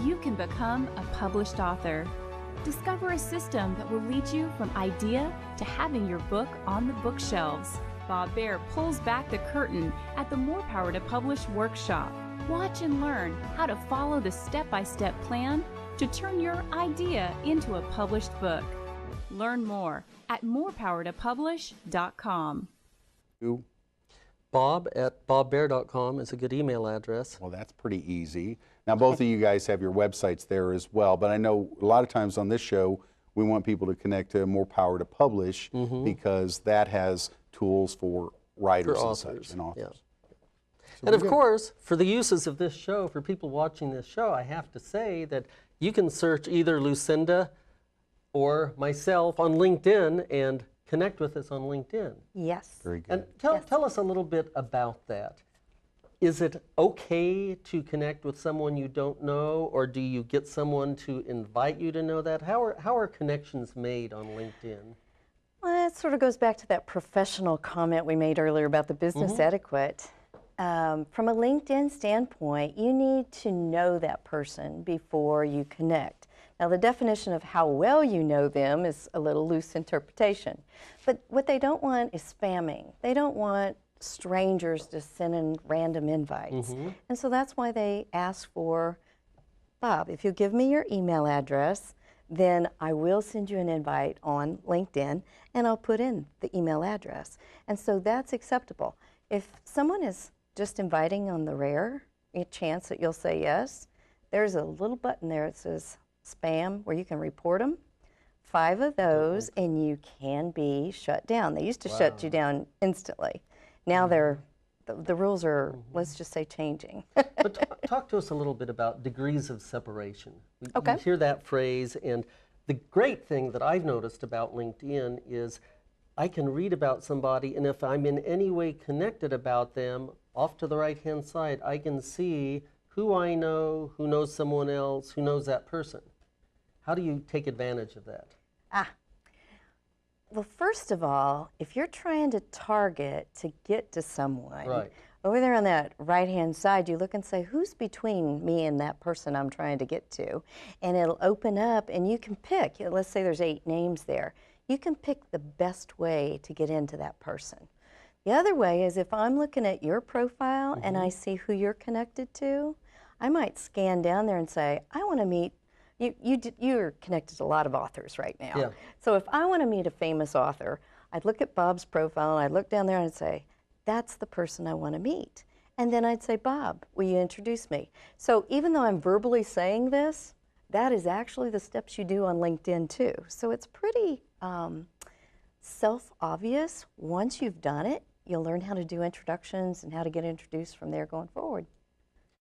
you can become a published author. Discover a system that will lead you from idea to having your book on the bookshelves. Bob Baer pulls back the curtain at the More Power to Publish workshop. Watch and learn how to follow the step-by-step plan to turn your idea into a published book. Learn more at morepowertopublish.com. Bob@bobbear.com is a good email address. Well, that's pretty easy. Now, both of you guys have your websites there as well, but I know a lot of times on this show, we want people to connect to More Power to Publish because that has tools for writers and such, and authors. Yeah. So and of course, for the uses of this show, for people watching this show, I have to say that you can search either Lucinda or myself on LinkedIn and connect with us on LinkedIn. Yes. Very good. And tell us a little bit about that. Is it okay to connect with someone you don't know, or do you get someone to invite you to know that? How are connections made on LinkedIn? Well, that sort of goes back to that professional comment we made earlier about the business etiquette. From a LinkedIn standpoint, you need to know that person before you connect. Now, the definition of how well you know them is a little loose interpretation. But what they don't want is spamming. They don't want strangers to send in random invites. And so that's why they ask for, Bob, if you give me your email address, then I will send you an invite on LinkedIn, and I'll put in the email address. And so that's acceptable. If someone is just inviting on the rare chance that you'll say yes, there's a little button there that says spam where you can report them. 5 of those, and you can be shut down. They used to shut you down instantly. Now the rules are, let's just say, changing. But talk to us a little bit about degrees of separation. We hear that phrase, and the great thing that I've noticed about LinkedIn is I can read about somebody, and if I'm in any way connected about them, off to the right-hand side, I can see who I know, who knows someone else, who knows that person. How do you take advantage of that? Well, first of all, if you're trying to target to get to someone, over there on that right-hand side, you look and say, who's between me and that person I'm trying to get to? And it'll open up, and you can pick. Let's say there's 8 names there. You can pick the best way to get into that person. The other way is if I'm looking at your profile and I see who you're connected to, I might scan down there and say, I want to meet. You're connected to a lot of authors right now. Yeah. So if I want to meet a famous author, I'd look at Bob's profile and I'd look down there and I'd say, that's the person I want to meet. And then I'd say, Bob, will you introduce me? So even though I'm verbally saying this, that is actually the steps you do on LinkedIn too. So it's pretty self-obvious. Once you've done it, you'll learn how to do introductions and how to get introduced from there going forward.